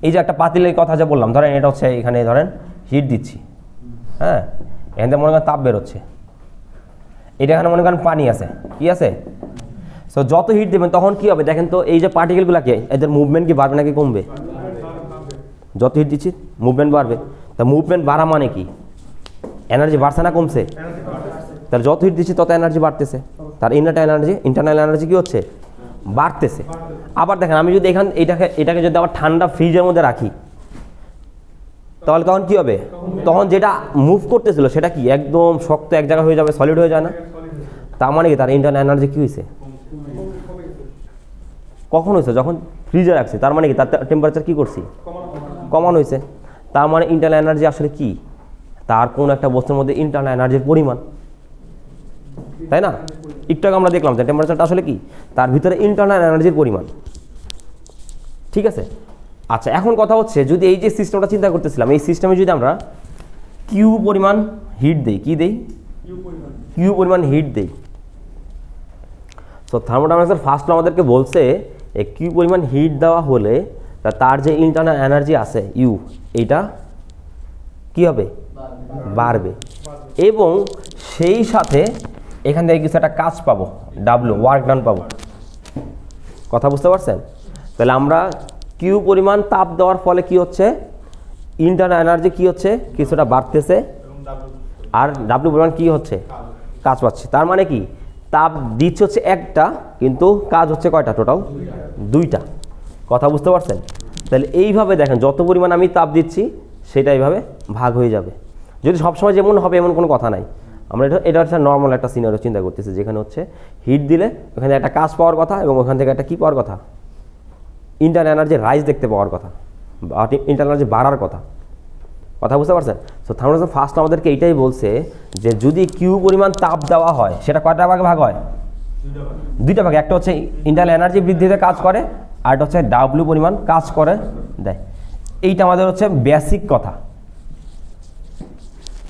এই যে একটা পাতিলের কথা যে বললাম, ধরেন এটা হচ্ছে এখানে ধরেন হিট দিচ্ছি, হ্যাঁ, এখান থেকে মনে করেন তাপ বেরোচ্ছে, এটা এখানে মনে করেন পানি আছে, কি আছে? সো যত হিট দেবেন তখন কি হবে দেখেন তো, এই যে পার্টিকেলগুলোকে এদের মুভমেন্ট কি বাড়বে নাকি কমবে? যত হিট দিচ্ছি মুভমেন্ট বাড়বে। তা মুভমেন্ট বাড়া মানে কি? এনার্জি বাড়ছে না কমছে? তাহলে যত হিট দিচ্ছি তত এনার্জি বাড়তেছে, তার ইন্টারনাল এনার্জি কি হচ্ছে? বাড়তেছে। আবার দেখেন আমি যদি এটাকে যদি আবার ঠান্ডা ফ্রিজের মধ্যে রাখি তাহলে তখন কি হবে? তখন যেটা মুভ করতেছিল সেটা কি একদম শক্ত এক জায়গায় হয়ে যাবে, সলিড হয়ে যায় না? তার মানে কি তার ইন্টারনাল এনার্জি কি হয়েছে? কখন হয়েছে? যখন ফ্রিজে রাখছি। তার মানে কি তার টেম্পারেচার কি করছি? কমানো হয়েছে। তার মানে ইন্টারনাল এনার্জি আসলে কি? তার কোন একটা বস্তুর মধ্যে ইন্টারনাল এনার্জির পরিমাণ, তাই না? একটু আগে আমরা দেখলাম যে টেম্পারেচারটা আসলে কি? তার ভিতরে ইন্টারনাল এনার্জির পরিমাণ। ঠিক আছে। আচ্ছা, এখন কথা হচ্ছে যদি এই যে সিস্টেমটা চিন্তা করতেছিলাম, এই সিস্টেমে যদি আমরা কিউ পরিমাণ হিট দেই, কি দেই? কিউ পরিমাণ হিট দেই। সো থার্মোডাইনামিক্সের ফার্স্ট আমাদেরকে বলছে এই কিউ পরিমাণ হিট দেওয়া হলে তার যে ইন্টারনাল এনার্জি আছে ইউ, এইটা কি হবে? বাড়বে। এবং সেই সাথে এখান থেকে কিছু একটা কাজ পাবো, ডাব্লিউ, ওয়ার্ক ডান পাবো। কথা বুঝতে পারছেন? তাহলে আমরা কিউ পরিমাণ তাপ দেওয়ার ফলে কি হচ্ছে? ইন্টারনাল এনার্জি কি হচ্ছে? কিছুটা বাড়তেছে, আর ডাব্লিউ পরিমাণ কি হচ্ছে? কাজ পাচ্ছে। তার মানে কি তাপ দিচ্ছে হচ্ছে একটা, কিন্তু কাজ হচ্ছে কয়টা? টোটাল দুইটা। কথা বুঝতে পারছেন? তাহলে এইভাবে দেখেন যত পরিমাণ আমি তাপ দিচ্ছি সেটা এইভাবে ভাগ হয়ে যাবে। যদি সবসময় যেমন হবে এমন কোনো কথা নাই। আমরা এটা হচ্ছে নর্মাল একটা সিনারিও চিন্তা করতেছি, যেখানে হচ্ছে হিট দিলে ওখানে একটা কাজ পাওয়ার কথা এবং ওখান থেকে একটা কী পাওয়ার কথা? ইন্টারনাল এনার্জি রাইজ দেখতে পাওয়ার কথা, ইন্টারনাল এনার্জি বাড়ার কথা। কথা বুঝতে পারছেন? সো থার্মোডাইনামিক্স ফার্স্ট আমাদেরকে এইটাই বলছে যে যদি কিউ পরিমাণ তাপ দেওয়া হয় সেটা কয়টা ভাগে ভাগ হয়? দুইটা ভাগে। একটা হচ্ছে ইন্টারনাল এনার্জি বৃদ্ধিতে কাজ করে, আর একটা হচ্ছে ডাব্লিউ পরিমাণ কাজ করে দেয়। এইটা আমাদের হচ্ছে বেসিক কথা।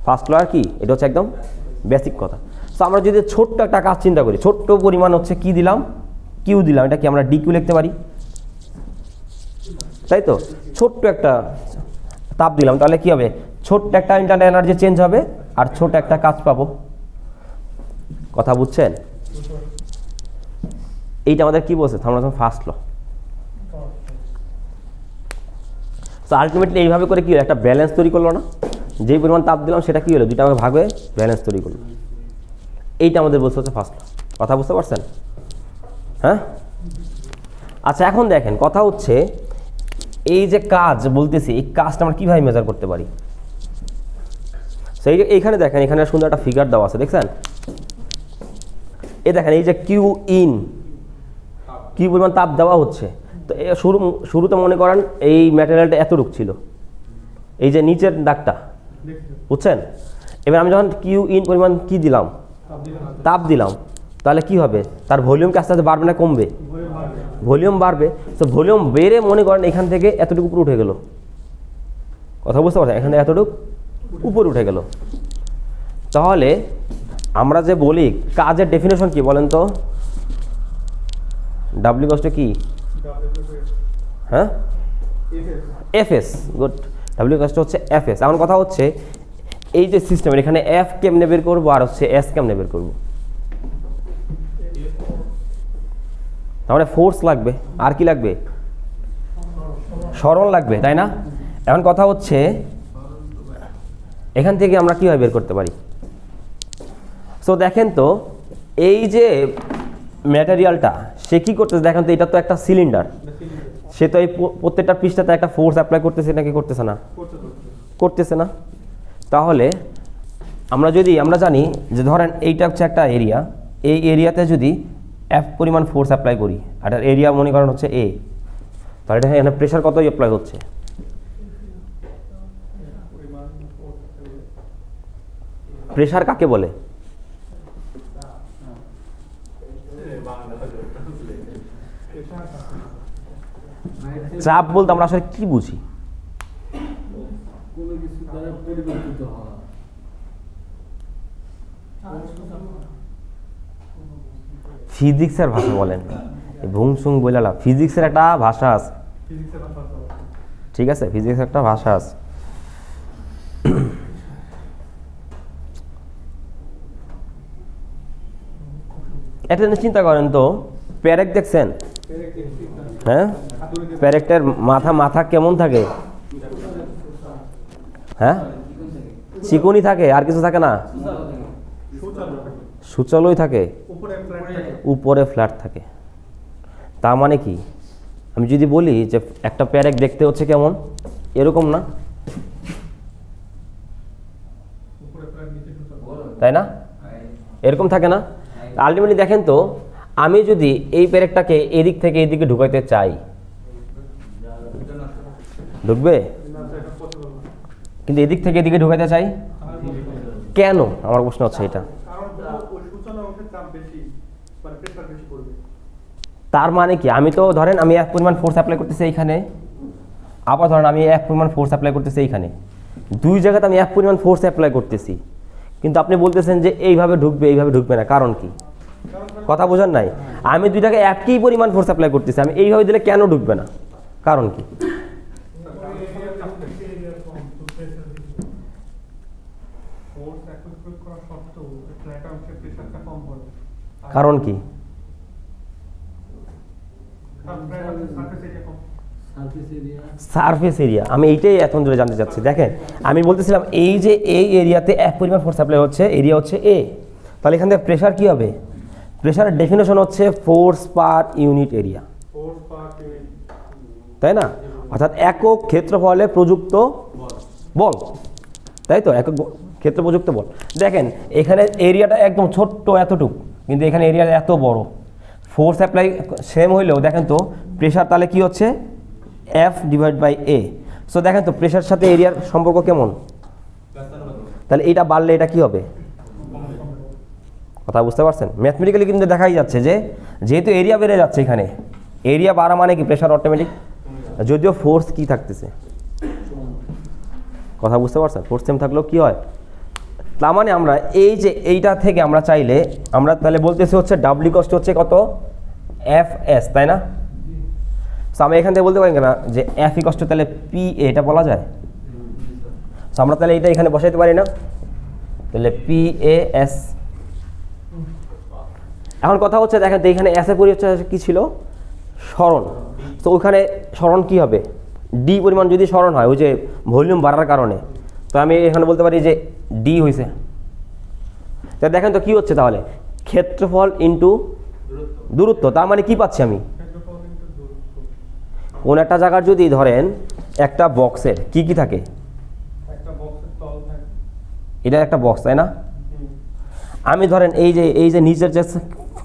ফার্স্ট ল আর কি? এটা হচ্ছে একদম বেসিক কথা। সো আমরা যদি ছোট্ট একটা কাজ চিন্তা করি, ছোট্ট পরিমাণ হচ্ছে কি দিলাম? কিউ দিলাম। এটা কি আমরা ডি কিউ লিখতে পারি? তাই তো? ছোট্ট একটা তাপ দিলাম, তাহলে কি হবে? ছোট্ট একটা ইন্টারনাল এনার্জি চেঞ্জ হবে আর ছোট একটা কাজ পাবো। কথা বুঝছেন? এইটা আমাদের কি বলছে thermodynamics first law. So ultimately এইভাবে করে কি হলো? একটা ব্যালেন্স তৈরি করলো না? যেই পরিমাণ তাপ দিলাম সেটা কি হলো? দুইটা ভাগে ভাগ হয়ে ব্যালেন্স তৈরি করলো। এইটা আমাদের বলছে হচ্ছে ফার্স্ট ল। কথা বুঝতে পারছেন? হ্যাঁ। আচ্ছা, এখন দেখেন কথা হচ্ছে এই যে কাজ বলতেছি, এই কাজটা আমরা কীভাবে মেজার করতে পারি? সেই এইখানে দেখেন, এখানে সুন্দর একটা ফিগার দেওয়া আছে, দেখছেন? এই দেখেন এই যে কিউ ইন, কি পরিমাণ তাপ দেওয়া হচ্ছে। তো শুরুতে মনে করেন এই ম্যাটেরিয়ালটা এতটুক ছিল, এই যে নিচের দাগটা, বুঝছেন? এবার আমি যখন কিউ ইন পরিমাণ কি দিলাম? তাপ দিলাম। তাহলে কি হবে? তার ভলিউম কি আস্তে আস্তে বাড়বে না কমবে? ভলিউম বাড়বে। তো ভলিউম বেড়ে মনে করেন এখান থেকে এতটুকু উপরে উঠে গেল। কথা বুঝতে পারছেন? এখানে এতটুকু উপরে উঠে গেল। তাহলে আমরা যে বলি কাজের ডেফিনেশন কি বলেন তো? ডাব্লিউ কষ্ট কি? হ্যাঁ, এফএস। গুড। ডাব্লিউ কষ্ট হচ্ছে এফএস। এমন কথা হচ্ছে এই যে সিস্টেমের এখানে এফ কেমনে বের করবো আর হচ্ছে এস কেমনে বের করবো? তাহলে ফোর্স লাগবে, আর কি লাগবে? সরণ লাগবে, তাই না? এখন কথা হচ্ছে এখান থেকে আমরা কীভাবে বের করতে পারি? সো দেখেন তো এই যে ম্যাটেরিয়ালটা সে কী করতেছে দেখেন তো, এটা তো একটা সিলিন্ডার। সে তো এই প্রত্যেকটা পৃষ্ঠাতে একটা ফোর্স অ্যাপ্লাই করতেছে নাকি করতেছে না? করতেছে না। তাহলে আমরা জানি যে ধরেন এইটা হচ্ছে একটা এরিয়া, এই এরিয়াতে যদি এফ পরিমাণ ফোর্স অ্যাপ্লাই করি, আর এরিয়া মনে করেন হচ্ছে এ, তাহলে এটা এখানে প্রেশার কত অ্যাপ্লাই হচ্ছে? প্রেশার কাকে বলে? চাপ বলতে আমরা আসলে কি বুঝি? ফিজিক্সের ভাষা বলেন, ভুংসুং বইলালা। ফিজিক্সের একটা ভাষা আছে, ঠিক আছে? ফিজিক্সের একটা ভাষা আছে। একটা জিনিস চিন্তা করেন তো, প্যারেক দেখছেন? হ্যাঁ, প্যারেকটার মাথা কেমন থাকে? হ্যাঁ, চিকনি থাকে, আর কিছু থাকে না, সুচালোই থাকে, উপরে ফ্ল্যাট থাকে। তার মানে কি, আমি যদি বলি যে একটা প্যারেক দেখতে হচ্ছে কেমন, এরকম না, তাই না? এরকম থাকে না? আলটিমেটলি দেখেন তো, আমি যদি এই প্যারেকটাকে এদিক থেকে এদিকে ঢুকাইতে চাই, ঢুকবে? কিন্তু এদিক থেকে এদিকে ঢুকাইতে চাই কেন? আমার প্রশ্ন হচ্ছে এটা। তার মানে কি, আমি তো ধরেন আমি এক পরিমাণ ফোর্স অ্যাপ্লাই করতেছি এইখানে, আবার ধরেন আমি এক পরিমাণ ফোর্স অ্যাপ্লাই করতেছি এইখানে, দুই জায়গাতে আমি এক পরিমাণ ফোর্স অ্যাপ্লাই করতেছি, কিন্তু আপনি বলতেছেন যে এইভাবে ঢুকবে এইভাবে ঢুকবে না, কারণ কি? কথা বোঝেন নাই? আমি দুইটাকে একই পরিমাণ ফোর্স অ্যাপ্লাই করতেছি, আমি এইভাবে দিলে কেন ঢুকবে না, কারণ কি? কারণ কি? Surface area. আমি এইটাই এখন ধরে জানতে চাচ্ছি। দেখেন, আমি বলতেছিলাম এই যে এই এরিয়াতে এক পরিমাণ ফোর্স অ্যাপ্লাই হচ্ছে, এরিয়া হচ্ছে এ, তাহলে এখান থেকে প্রেশার কি হবে? প্রেশারের ডেফিনেশন হচ্ছে ফোর্স পার ইউনিট এরিয়া, তাই না? অর্থাৎ একক ক্ষেত্রফলে প্রযুক্ত বল, তাই তো? একক ক্ষেত্র প্রযুক্ত বল। দেখেন এখানে এরিয়াটা একদম ছোট্ট এতটুকু, কিন্তু এখানে এরিয়াটা এত বড়, ফোর্স অ্যাপ্লাই সেম হইলেও দেখেন তো প্রেশার তাহলে কি হচ্ছে? F/A। সো দেখেন তো প্রেশার সাথে এরিয়ার সম্পর্ক কেমন? তাহলে এইটা বাড়লে এটা কি হবে? কথা বুঝতে পারছেন? ম্যাথমেটিক্যালি কিন্তু দেখাই যাচ্ছে যে যেহেতু এরিয়া বেড়ে যাচ্ছে, এখানে এরিয়া বাড়া মানে কি প্রেশার অটোমেটিক, যদিও ফোর্স কি থাকতেছে, কথা বুঝতে পারছেন? ফোর্স সেম থাকলেও কি হয়? তার মানে আমরা এই যে এইটা থেকে আমরা চাইলে আমরা তাহলে বলতেছি হচ্ছে ডাব্লিউ কষ্ট হচ্ছে কত? Fs, তাই না? সো আমরা এখান থেকে বলতে পারি না যে F কষ্ট তাহলে PA, এটা বলা যায়? সো আমরা তাহলে এটা এখানে বসাইতে পারি না? তাহলে PAS। এখন কথা হচ্ছে দেখেন তো এখানে এস এর পরিচয় কি ছিল? সরণ। তো ওইখানে সরণ কি হবে? ডি পরিমাণ যদি সরণ হয় ওই যে ভলিউম বাড়ার কারণে, তো আমি এখানে বলতে পারি যে ডি হয়েছে। তা দেখেন তো কি হচ্ছে তাহলে? ক্ষেত্রফল ইন্টু দূরত্ব। তার মানে কি পাচ্ছি আমি? কোন একটা জায়গার যদি ধরেন একটা বক্সের কি কি থাকে, এটা একটা বক্স, তাই না? আমি ধরেন এই যে নিচের যে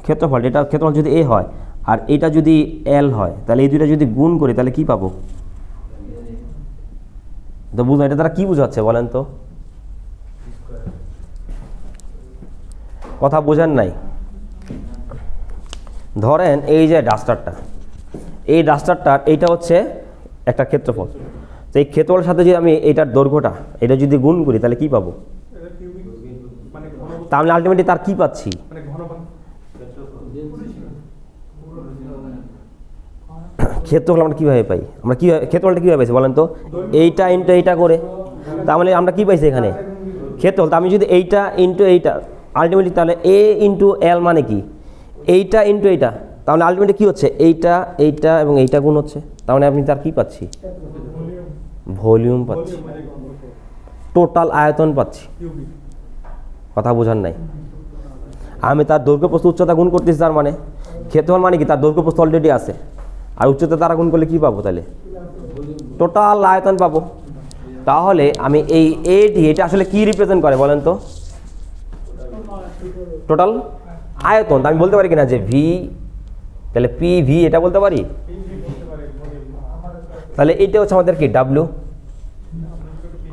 ক্ষেত্রফল, এটা ক্ষেত্রফল যদি এ হয় আর এটা যদি এল হয়, তাহলে এই দুইটা যদি গুণ করি তাহলে কি পাবো? তো বুঝুন এটা তারা কি বুঝাচ্ছে বলেন তো? কথা বোঝেন নাই? ধরেন এই যে ডাস্টারটা, এই ডাস্টারটার এইটা হচ্ছে একটা ক্ষেত্রফল, তো এই ক্ষেত্রফলের সাথে যদি আমি এইটার দৈর্ঘ্যটা এটা যদি গুণ করি তাহলে কি পাবো? তাহলে আলটিমেটলি তার কি পাচ্ছি? ক্ষেত্রফল আমরা কীভাবে পাই? আমরা কী ক্ষেত্রফলটা কীভাবে পাইছি বলেন তো? এইটা ইন্টু এইটা করে, তার মানে আমরা কী পাইছি এখানে? ক্ষেত্রফল। তা আমি যদি এইটা ইন্টু এইটা আলটিমেটলি, তাহলে এ ইন্টু এল মানে কি? এইটা ইন্টু এইটা, তাহলে আলটিমেটলি কী হচ্ছে? এইটা এইটা এবং এইটা গুণ হচ্ছে, তার মানে আমি তার কী পাচ্ছি? ভলিউম পাচ্ছি, টোটাল আয়তন পাচ্ছি। কথা বোঝার নাই? আমি তার দৈর্ঘ্য প্রস্থ উচ্চতা গুণ করতেছি, তার মানে ক্ষেত্রফল মানে কি? তার দৈর্ঘ্য প্রস্থ অলরেডি আছে, আর উচ্চতা তারা গুণ করলে কি পাবো? তাহলে টোটাল আয়তন পাবো। তাহলে আমি এই এটি, এটা আসলে কি রিপ্রেজেন্ট করে বলেন তো? টোটাল আয়তন। আমি বলতে পারি কিনা যে ভি, তাহলে পি ভি এটা বলতে পারি? তাহলে এইটা হচ্ছে আমাদের কি? ডাব্লিউ।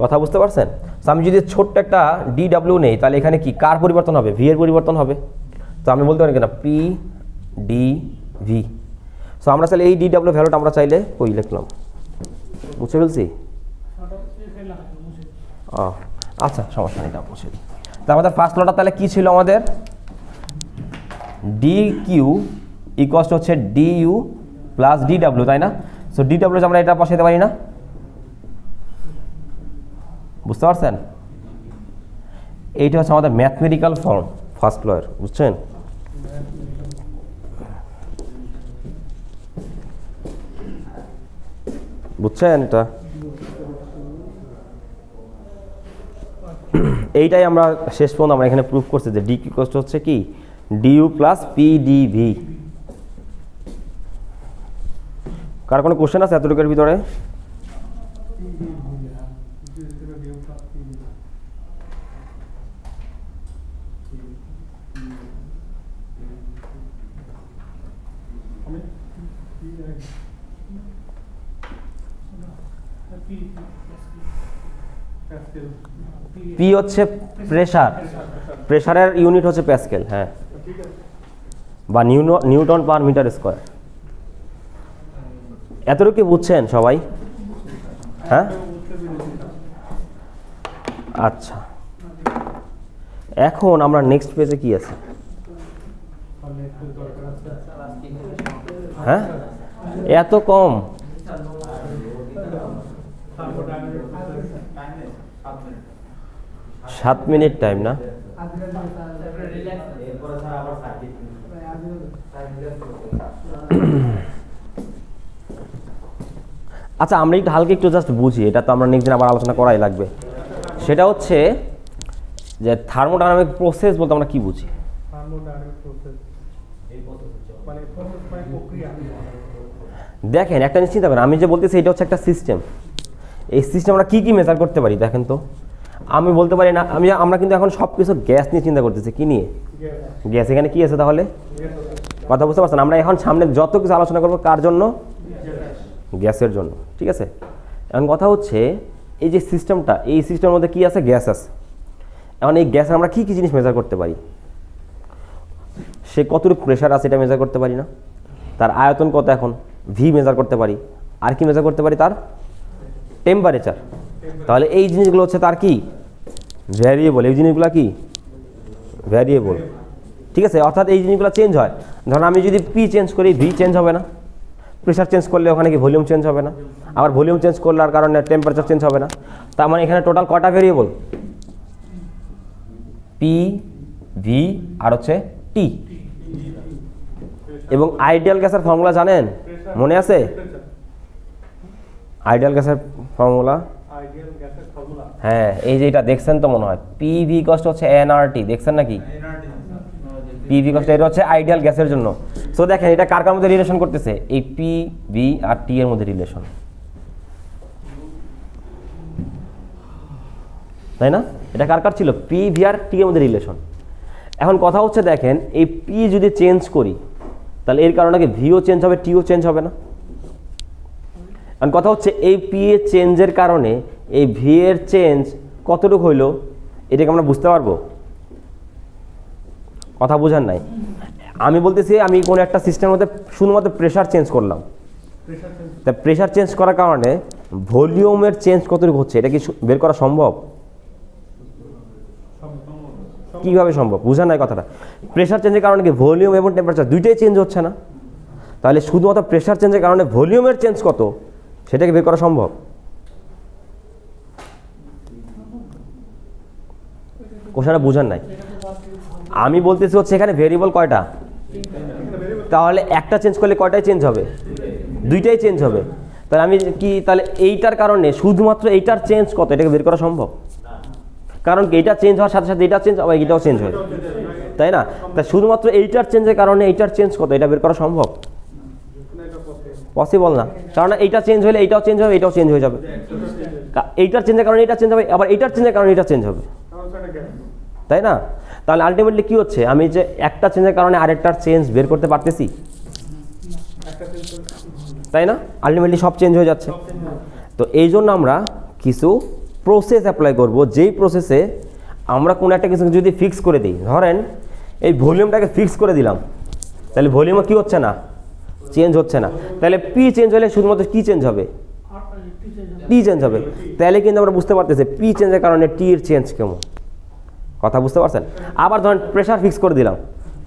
কথা বুঝতে পারছেন? তো আমি যদি ছোট্ট একটা ডি ডাব্লিউ নেই, তাহলে এখানে কি কার পরিবর্তন হবে? ভি এর পরিবর্তন হবে। তো আমি বলতে পারি কিনা পি ডি ভি। সো আমরা চাইলে এই ডি ডাব্লিউ ভ্যালুটা আমরা চাইলে ওই লিখলাম, বুঝতে ফেলছি? আচ্ছা সমস্যা নেই, এটা মুছে দিই। তা আমাদের ফার্স্ট লটা তাহলে কি ছিল আমাদের? ডি কিউ ইকুয়ালস হচ্ছে D U plus D W, তাই না? সো ডি ডাব্লিউ আমরা এটা বসাইতে পারি না? বুঝতে পারছেন? এইটা হচ্ছে আমাদের ম্যাথমেটিক্যাল ফর্ম ফার্স্ট লয়ের, বুঝছেন? বুঝছেন এটা? এইটাই আমরা শেষ পর্যন্ত আমরা এখানে প্রুফ করছি যে ডিকিউ কষ্ট হচ্ছে কি ডিউ প্লাস পিডিভি। কার কোনো কোশ্চেন আছে এতটুকুর ভিতরে? পি হচ্ছে প্রেসার, প্রেসারের ইউনিট হচ্ছে প্যাসকেল, হ্যাঁ, বা নিউটন পার মিটার স্কয়ার। এতটুকু বুঝছেন সবাই? হ্যাঁ, আচ্ছা। এখন আমরা নেক্সট পেজে কি আছে? হ্যাঁ, এত কম? 7 মিনিট টাইম না? আচ্ছা, আমরা একটু হালকা একটু জাস্ট বুঝি, এটা তো আমরা নেক্সট দিন আবার আলোচনা করাই লাগবে। সেটা হচ্ছে যে থার্মোডাইনামিক প্রসেস বলতে আমরা কি বুঝি? দেখেন একটা জিনিস চিন্তা করেন, আমি যে বলতেছি এটা হচ্ছে একটা সিস্টেম। এই সিস্টেম আমরা কি কি মেজার করতে পারি দেখেন তো। আমি বলতে পারি না, আমরা কিন্তু এখন সব কিছু গ্যাস নিয়ে চিন্তা করতেছি। কি নিয়ে? গ্যাস। এখানে কি আছে তাহলে? কথা বুঝতে পারছেন? আমরা এখন সামনে যত কিছু আলোচনা করবো কার জন্য? গ্যাসের জন্য, ঠিক আছে? এখন কথা হচ্ছে এই যে সিস্টেমটা, এই সিস্টেমের মধ্যে কি আছে? গ্যাস আছে। এখন এই গ্যাসে আমরা কি কি জিনিস মেজার করতে পারি? সে কতটুকু প্রেশার আছে এটা মেজার করতে পারি না? তার আয়তন কত এখন? ভি মেজার করতে পারি। আর কি মেজার করতে পারি? তার টেম্পারেচার। তাহলে এই জিনিসগুলো হচ্ছে তার কি? ভ্যারিয়েবল। এই জিনিসগুলো কি? ভ্যারিয়েবল, ঠিক আছে? অর্থাৎ এই জিনিসগুলো চেঞ্জ হয়। ধরুন আমি যদি পি চেঞ্জ করি, ভি চেঞ্জ হবে না। প্রেশার চেঞ্জ করলে ওখানে কি ভলিউম চেঞ্জ হবে না? আবার ভলিউম চেঞ্জ করলার কারণে টেম্পারেচার চেঞ্জ হবে না। তার মানে এখানে টোটাল কটা ভ্যারিয়েবল? পি, ভি আর হচ্ছে টি। এবং আইডিয়াল গ্যাসের ফর্মুলা জানেন? মনে আছে? আইডিয়াল গ্যাসের ফর্মুলা, হ্যাঁ, এই যে এটা দেখছেন তো মনে হয়, পি ভি কষ্ট হচ্ছে এনআরটি। দেখছেন নাকি? পি ভি কষ্ট, এটা হচ্ছে আইডিয়াল গ্যাসের জন্য। সো দেখেন এটা কার কার মধ্যে রিলেশন করতেছে? এই পি ভি আর টি এর মধ্যে রিলেশন, তাই না? এটা কার কার ছিল? পি ভি আর টি এর মধ্যে রিলেশন। এখন কথা হচ্ছে দেখেন, এই পি যদি চেঞ্জ করি তাহলে এর কারণে কি ভিও চেঞ্জ হবে, টিও চেঞ্জ হবে না? এখন কথা হচ্ছে এই পি এর চেঞ্জের কারণে এই ভি এর চেঞ্জ কতটুকু হইলো এটাকে আমরা বুঝতে পারবো? কথা বুঝার নাই। আমি বলতেছি আমি কোনো একটা সিস্টেমের মধ্যে শুধুমাত্র প্রেশার চেঞ্জ করলাম, তা প্রেশার চেঞ্জ করার কারণে ভলিউমের চেঞ্জ কতটুকু হচ্ছে এটা কি বের করা সম্ভব? কিভাবে সম্ভব? বুঝার নাই কথাটা। প্রেশার চেঞ্জের কারণে কি ভলিউম এবং টেম্পারেচার দুইটাই চেঞ্জ হচ্ছে না? তাহলে শুধুমাত্র প্রেশার চেঞ্জের কারণে ভলিউমের চেঞ্জ কত সেটাকে বের করা সম্ভব? কোশ্চেনটা বুঝার নাই। আমি বলতেছি হচ্ছে এখানে ভেরিয়েবল কয়টা? তাহলে একটা চেঞ্জ করলে কয়টাই চেঞ্জ হবে? দুইটাই চেঞ্জ হবে। তাহলে আমি কি তাহলে এইটার কারণে শুধুমাত্র এইটার চেঞ্জ কত এটাকে বের করা সম্ভব? কারণ কি এইটা চেঞ্জ হওয়ার সাথে সাথে এইটার চেঞ্জ আবার এইটাও চেঞ্জ হয়, তাই না? তাই শুধুমাত্র এইটার চেঞ্জের কারণে এইটার চেঞ্জ কত এটা বের করা সম্ভব? পসিবল না। কারণ এইটা চেঞ্জ হলে এইটাও চেঞ্জ হবে, এটাও চেঞ্জ হয়ে যাবে। এইটার চেঞ্জের কারণে এইটা চেঞ্জ হবে, আবার এইটার চেঞ্জের কারণে এটা চেঞ্জ হবে, তাই না? তাহলে আলটিমেটলি কি হচ্ছে? আমি যে একটা চেঞ্জের কারণে আরেকটার চেঞ্জ বের করতে পারতেছি, তাই না? আলটিমেটলি সব চেঞ্জ হয়ে যাচ্ছে। তো এই জন্য আমরা কিছু প্রসেস অ্যাপ্লাই করব, যেই প্রসেসে আমরা কোনো একটা কিছু যদি ফিক্স করে দিই, ধরেন এই ভলিউমটাকে ফিক্স করে দিলাম, তাহলে ভলিউমও কি হচ্ছে না? চেঞ্জ হচ্ছে না। তাহলে পি চেঞ্জ হলে শুধুমাত্র কি চেঞ্জ হবে? টি চেঞ্জ হবে। তাহলে কিন্তু আমরা বুঝতে পারতেছি পি চেঞ্জের কারণে টি এর চেঞ্জ কেমন। কথা বুঝতে পারছেন? আবার ধরেন প্রেশার ফিক্স করে দিলাম,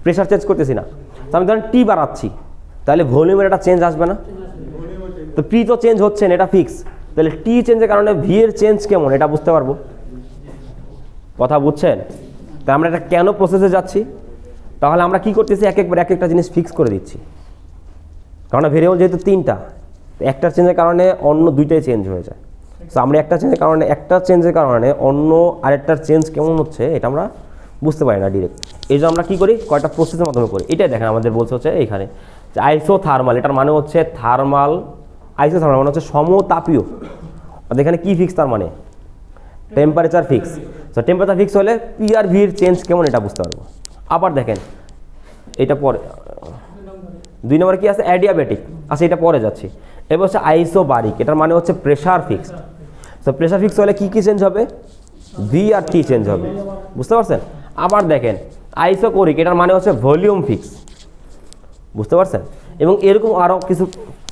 প্রেশার চেঞ্জ করতেছি না, তো আমি ধরেন টি বাড়াচ্ছি, তাহলে ভলিউমের একটা চেঞ্জ আসবে না? তো পি তো চেঞ্জ হচ্ছে না, এটা ফিক্স। তাহলে টি চেঞ্জের কারণে ভি এর চেঞ্জ কেমন এটা বুঝতে পারবো। কথা বুঝছেন? তা আমরা এটা কেন প্রসেসে যাচ্ছি? তাহলে আমরা কি করতেছি? এক একবার এক একটা জিনিস ফিক্স করে দিচ্ছি। কারণ ভেরিয়েবল যেহেতু তিনটা, তো একটা চেঞ্জের কারণে অন্য দুইটাই চেঞ্জ হয়ে যায়। সো আমরা একটা চেঞ্জের কারণে অন্য আরেকটার চেঞ্জ কেমন হচ্ছে এটা আমরা বুঝতে পারি না ডিরেক্ট। এই জন্য আমরা কী করি, কয়টা প্রসেসের মাধ্যমে করি। এটাই দেখেন আমাদের বলছে হচ্ছে এইখানে আইসোথার্মাল, এটার মানে হচ্ছে থার্মাল, আইসোথার্মাল মানে হচ্ছে সমতাপীয়। আর এখানে কী ফিক্স, তার মানে temperature fix. So temperature fix হলে পি আর ভির চেঞ্জ কেমন এটা বুঝতে পারবো। আবার দেখেন এটা পরে 2 নম্বরে কি আছে, অ্যাডিয়াবেটিক। আচ্ছা এটা পরে যাচ্ছি। এবার হচ্ছে আইসোবারিক, এটার মানে হচ্ছে pressure fixed. So pressure fix হলে কী কী চেঞ্জ হবে, ভি আর টি চেঞ্জ হবে, বুঝতে পারছেন। আবার দেখেন আইসোকোরিক, এটার মানে হচ্ছে ভলিউম ফিক্স, বুঝতে পারছেন। এবং এরকম আরও কিছু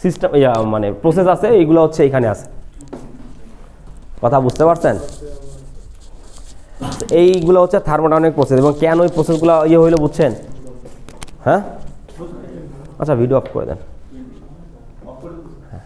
সিস্টেম মানে প্রসেস আছে, এইগুলো হচ্ছে এখানে আছে, কথা বুঝতে পারছেন। এইগুলো হচ্ছে থার্মোডাইনামিক প্রসেস। এবং কেন ওই প্রসেসগুলো হইলো বুঝছেন, হ্যাঁ। আচ্ছা ভিডিও অফ করে দেন। হ্যাঁ